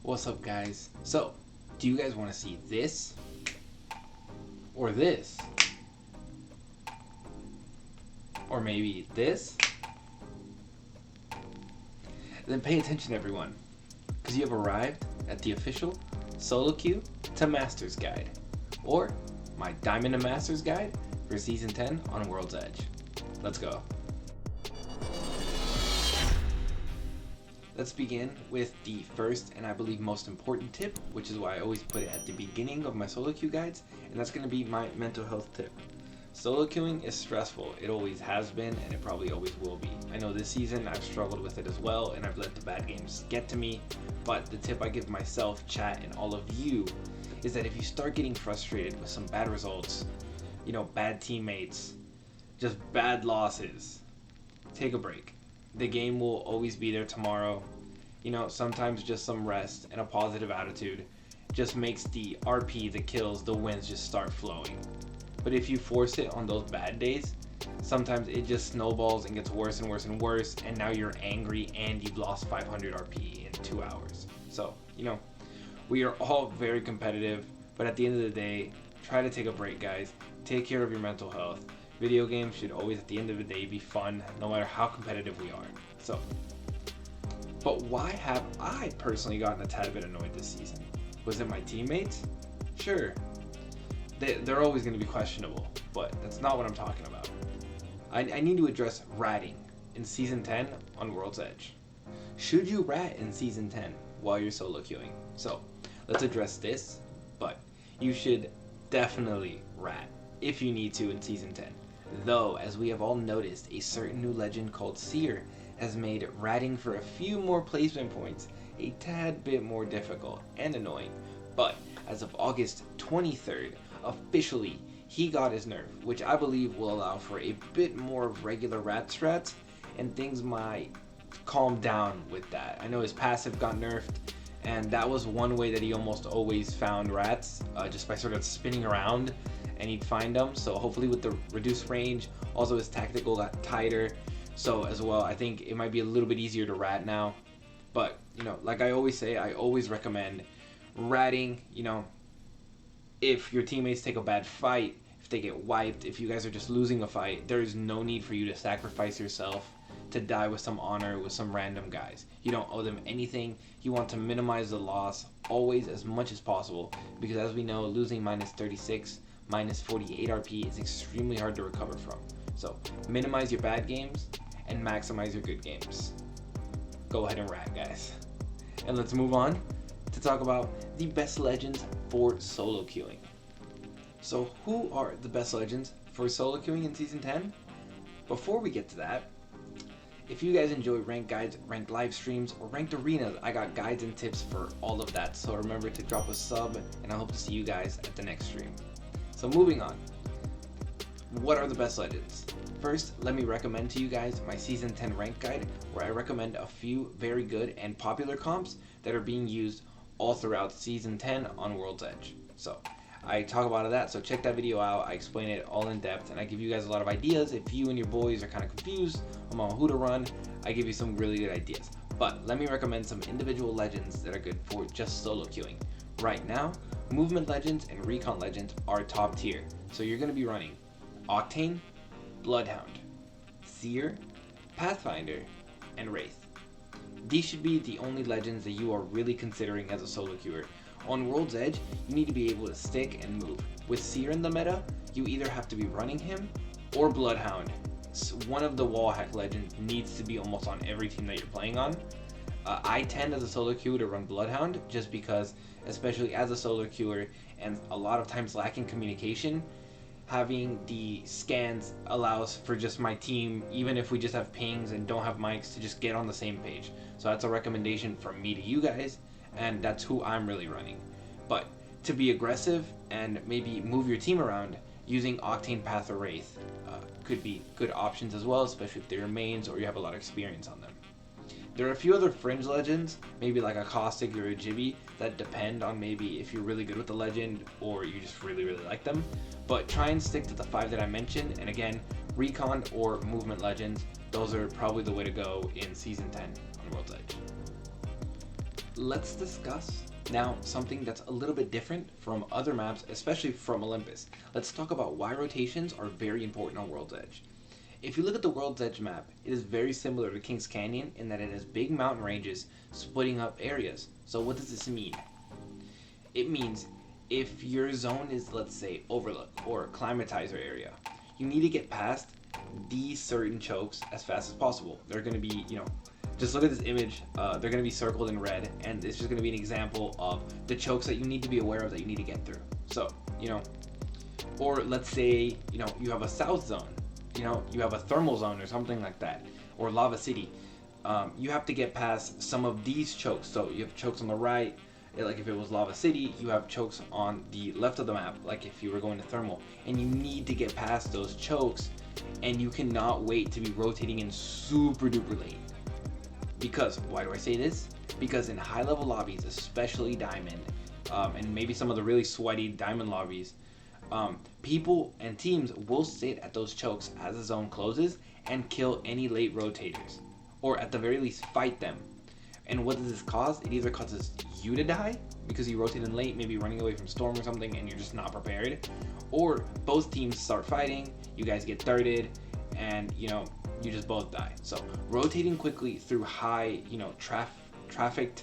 What's up, guys? So, do you guys want to see this or this? Or maybe this? Then pay attention, everyone, because you have arrived at the official solo queue to Masters Guide, or my Diamond and Masters Guide for Season 10 on Worlds Edge. Let's go. Let's begin with the first and I believe most important tip, which is why I always put it at the beginning of my solo queue guides, and that's going to be my mental health tip. Solo queuing is stressful. It always has been, and it probably always will be. I know this season I've struggled with it as well, and I've let the bad games get to me, but the tip I give myself, chat, and all of you is that if you start getting frustrated with some bad results, bad teammates, just bad losses, take a break. The game will always be there tomorrow. Sometimes just some rest and a positive attitude just makes the RP, the kills, the wins just start flowing. But if you force it on those bad days, sometimes it just snowballs and gets worse and worse and worse, and now you're angry and you've lost 500 RP in 2 hours. So, we are all very competitive, but at the end of the day, try to take a break, guys. Take care of your mental health. Video games should always, at the end of the day, be fun, no matter how competitive we are. So, but why have I personally gotten a tad bit annoyed this season? Was it my teammates? Sure. They're always going to be questionable, but that's not what I'm talking about. I need to address ratting in Season 10 on World's Edge. Should you rat in Season 10 while you're solo queuing? So, let's address this, but you should definitely rat if you need to in Season 10. Though, as we have all noticed, a certain new legend called Seer has made ratting for a few more placement points a tad bit more difficult and annoying. But as of August 23rd, officially he got his nerf, which I believe will allow for a bit more of regular rat strats, and things might calm down with that. I know his passive got nerfed, and that was one way that he almost always found rats, just by sort of spinning around and he'd find them. So hopefully with the reduced range, also his tactical got tighter, so as well I think it might be a little bit easier to rat now. But like I always say, I always recommend ratting. If your teammates take a bad fight, if they get wiped, if you guys are just losing a fight, there is no need for you to sacrifice yourself to die with some honor with some random guys. You don't owe them anything. You want to minimize the loss always as much as possible, because as we know, losing minus 36, minus 48 RP is extremely hard to recover from. So minimize your bad games and maximize your good games. Go ahead and rat, guys. And let's move on to talk about the best legends for solo queuing. So who are the best legends for solo queuing in Season 10? Before we get to that, if you guys enjoy ranked guides, ranked live streams, or ranked arenas, I got guides and tips for all of that. So remember to drop a sub, and I hope to see you guys at the next stream. So moving on, what are the best legends? First, let me recommend to you guys my Season 10 ranked guide, where I recommend a few very good and popular comps that are being used all throughout Season 10 on World's Edge. So I talk about that, so check that video out. I explain it all in depth, and I give you guys a lot of ideas. If you and your boys are kind of confused on who to run, I give you some really good ideas. But let me recommend some individual legends that are good for just solo queuing. Right now, movement legends and recon legends are top tier. So you're going to be running Octane, Bloodhound, Seer, Pathfinder, and Wraith. These should be the only legends that you are really considering as a solo queuer. On World's Edge, you need to be able to stick and move. With Seer in the meta, you either have to be running him or Bloodhound. One of the wall hack legends needs to be almost on every team that you're playing on. I tend as a solo queuer to run Bloodhound just because, especially as a solo queuer and a lot of times lacking communication, having the scans allows for just my team, even if we just have pings and don't have mics, to just get on the same page. So that's a recommendation from me to you guys, and that's who I'm really running. But to be aggressive and maybe move your team around, using Octane, Path, or Wraith could be good options as well, especially if they're mains or you have a lot of experience on them. There are a few other fringe legends, maybe like a Caustic or a Jibby, that depend on maybe if you're really good with the legend or you just really like them. But try and stick to the 5 that I mentioned, and again, recon or movement legends, those are probably the way to go in Season 10 on World's Edge. let's discuss now something that's a little bit different from other maps, especially from Olympus. Let's talk about why rotations are very important on World's Edge. If you look at the World's Edge map, it is very similar to King's Canyon in that it has big mountain ranges splitting up areas. So what does this mean? It means if your zone is, let's say, Overlook or Climatizer area, you need to get past these certain chokes as fast as possible. They're going to be, just look at this image. They're going to be circled in red, and it's just going to be an example of the chokes that you need to be aware of that you need to get through. So, or let's say, you have a south zone, you have a thermal zone or something like that, or Lava City. You have to get past some of these chokes. So you have chokes on the right, like if it was Lava City, you have chokes on the left of the map, like if you were going to thermal, and you need to get past those chokes, and you cannot wait to be rotating in super duper late. Because, why do I say this? Because in high level lobbies, especially Diamond, and maybe some of the really sweaty Diamond lobbies, people and teams will sit at those chokes as the zone closes and kill any late rotators, or at the very least fight them. And what does this cause? It either causes you to die because you rotated late, maybe running away from Storm or something, and you're just not prepared, or both teams start fighting, you guys get thirded, and you just both die. So rotating quickly through high, trafficked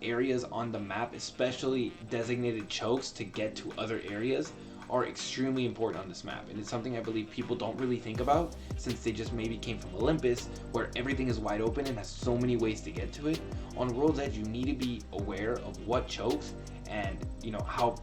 areas on the map, especially designated chokes to get to other areas, are extremely important on this map, and it's something I believe people don't really think about since they just maybe came from Olympus, where everything is wide open and has so many ways to get to it. On World's Edge, you need to be aware of what chokes and how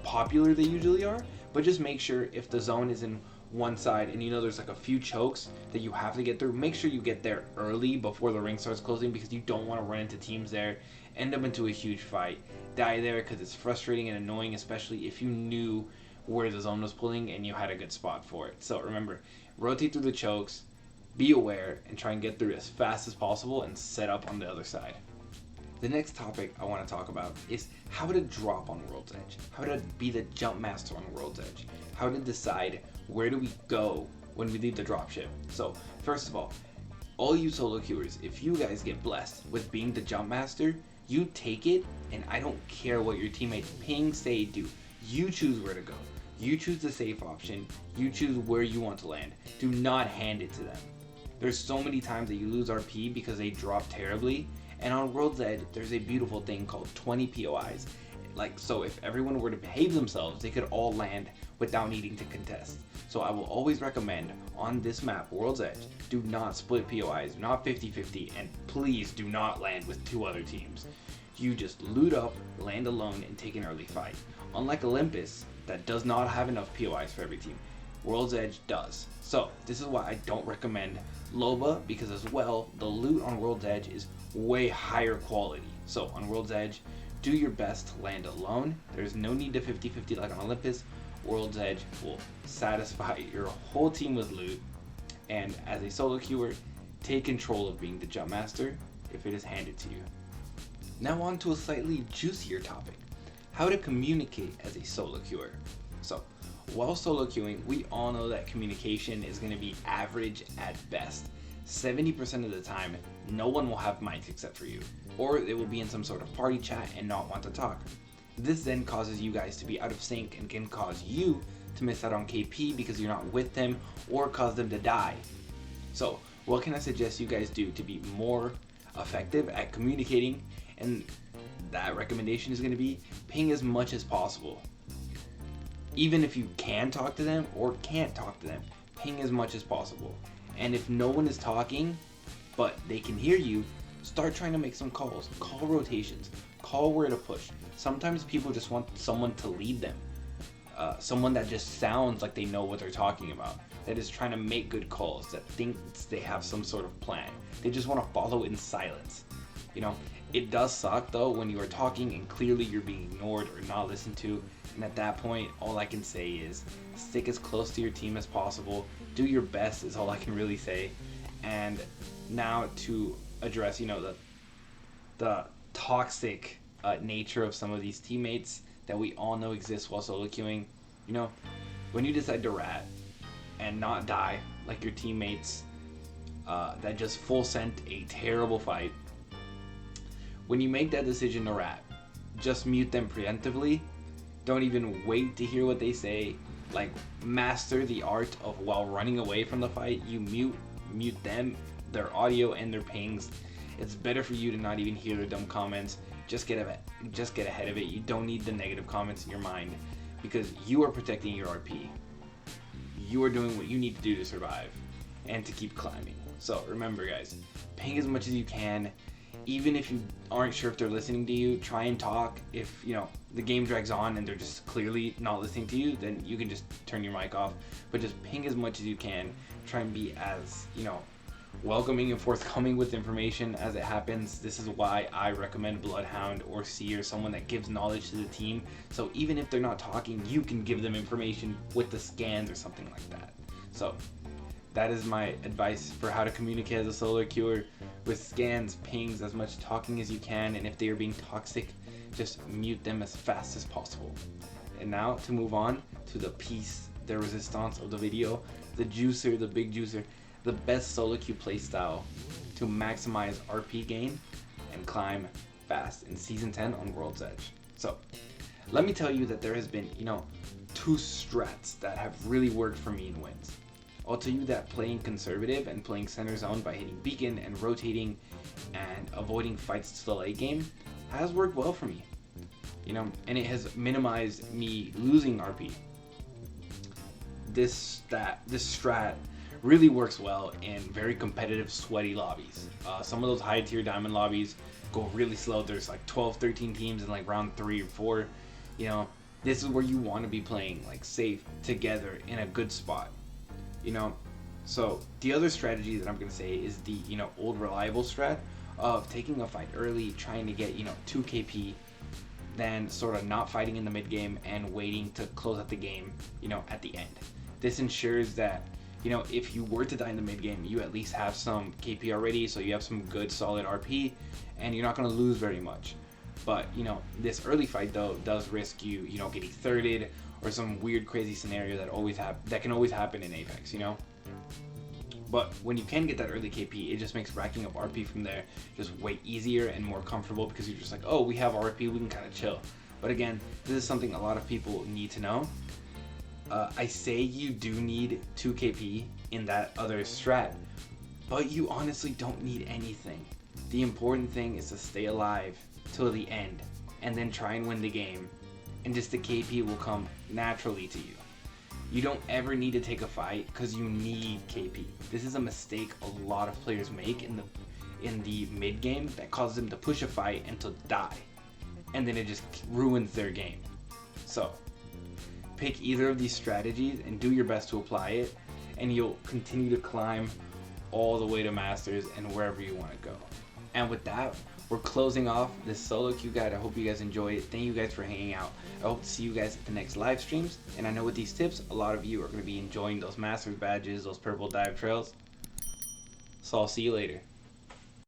popular they usually are, but just make sure if the zone is in one side and there's like a few chokes that you have to get through, make sure you get there early before the ring starts closing, because you don't want to run into teams there, end up into a huge fight, die there, because it's frustrating and annoying, especially if you knew where the zone was pulling and you had a good spot for it. So remember, rotate through the chokes, be aware, and try and get through as fast as possible and set up on the other side. The next topic I want to talk about is how to drop on World's Edge, how to be the jump master on World's Edge, how to decide where do we go when we leave the dropship. So first of all you solo queuers, if you guys get blessed with being the jump master, you take it, and I don't care what your teammates ping, say, do. You choose where to go. You choose the safe option. You choose where you want to land. Do not hand it to them. There's so many times that you lose RP because they drop terribly, and on World's Edge, there's a beautiful thing called 20 POIs. So if everyone were to behave themselves, they could all land without needing to contest. So I will always recommend on this map, World's Edge, do not split POIs, not 50-50, and please do not land with two other teams. You just loot up, land alone, and take an early fight. Unlike Olympus, that does not have enough POIs for every team, World's Edge does. So this is why I don't recommend Loba, because as well, the loot on World's Edge is way higher quality. So on World's Edge, do your best to land alone. There's no need to 50-50 like on Olympus. World's Edge will satisfy your whole team with loot, and as a solo queuer, take control of being the jump master if it is handed to you. Now on to a slightly juicier topic, how to communicate as a solo queuer. So while solo queuing, we all know that communication is going to be average at best. 70% of the time, no one will have mics except for you, or they will be in some sort of party chat and not want to talk. This then causes you guys to be out of sync and can cause you to miss out on KP because you're not with them, or cause them to die. So what can I suggest you guys do to be more effective at communicating? And that recommendation is going to be ping as much as possible. Even if you can talk to them or can't talk to them, ping as much as possible. And if no one is talking, but they can hear you, start trying to make some calls. Call rotations. Call where to push. Sometimes people just want someone to lead them. Someone that just sounds like they know what they're talking about. That is trying to make good calls. That thinks they have some sort of plan. They just want to follow in silence. It does suck though when you are talking and clearly you're being ignored or not listened to. And at that point, all I can say is stick as close to your team as possible. Do your best is all I can really say. And now to address, the toxic nature of some of these teammates that we all know exist while solo queuing. When you decide to rat and not die like your teammates that just full sent a terrible fight, When you make that decision to rat, just mute them preemptively. Don't even wait to hear what they say. Like, master the art of, while running away from the fight, you mute them, their audio and their pings. It's better for you to not even hear their dumb comments. Just get ahead of it. You don't need the negative comments in your mind, because you are protecting your RP. You are doing what you need to do to survive and to keep climbing. So remember, guys, ping as much as you can. Even if you aren't sure if they're listening to you, try and talk. If the game drags on and they're just clearly not listening to you, then you can just turn your mic off. But just ping as much as you can. Try and be as welcoming and forthcoming with information as it happens. This is why I recommend Bloodhound or Seer, someone that gives knowledge to the team. So even if they're not talking, you can give them information with the scans or something like that. So that is my advice for how to communicate as a solo queuer. With scans, pings, as much talking as you can, and if they are being toxic, just mute them as fast as possible. And now to move on to the piece de resistance of the video, the juicer, the big juicer, the best solo queue playstyle to maximize RP gain and climb fast in Season 10 on Worlds Edge. So let me tell you that there has been, two strats that have really worked for me in wins. I'll tell you that playing conservative and playing center zone by hitting beacon and rotating and avoiding fights to the late game has worked well for me. And it has minimized me losing RP. This strat really works well in very competitive, sweaty lobbies. Some of those high tier diamond lobbies go really slow. There's like 12, 13 teams in like round 3 or 4. This is where you want to be playing like safe together in a good spot. So the other strategy that I'm going to say is the, old reliable strat of taking a fight early, trying to get, 2 KP, then sort of not fighting in the mid game and waiting to close out the game, at the end. This ensures that, if you were to die in the mid game, you at least have some KP already, so you have some good solid RP, and you're not going to lose very much. But, this early fight though does risk you, getting thirded, or some weird crazy scenario that can always happen in Apex, But when you can get that early KP, it just makes racking up RP from there just way easier and more comfortable, because you're just like, oh, we have RP, we can kind of chill. But again, this is something a lot of people need to know. I say you do need 2 KP in that other strat, but you honestly don't need anything. The important thing is to stay alive till the end and then try and win the game, and just the KP will come naturally to you. You don't ever need to take a fight because you need KP. This is a mistake a lot of players make in the mid game that causes them to push a fight and to die, and then it just ruins their game. So pick either of these strategies and do your best to apply it, and you'll continue to climb all the way to Masters and wherever you want to go. And with that, we're closing off this solo queue guide. I hope you guys enjoy it. Thank you guys for hanging out. I hope to see you guys at the next live streams. And I know with these tips, a lot of you are going to be enjoying those Masters badges, those purple dive trails. So I'll see you later.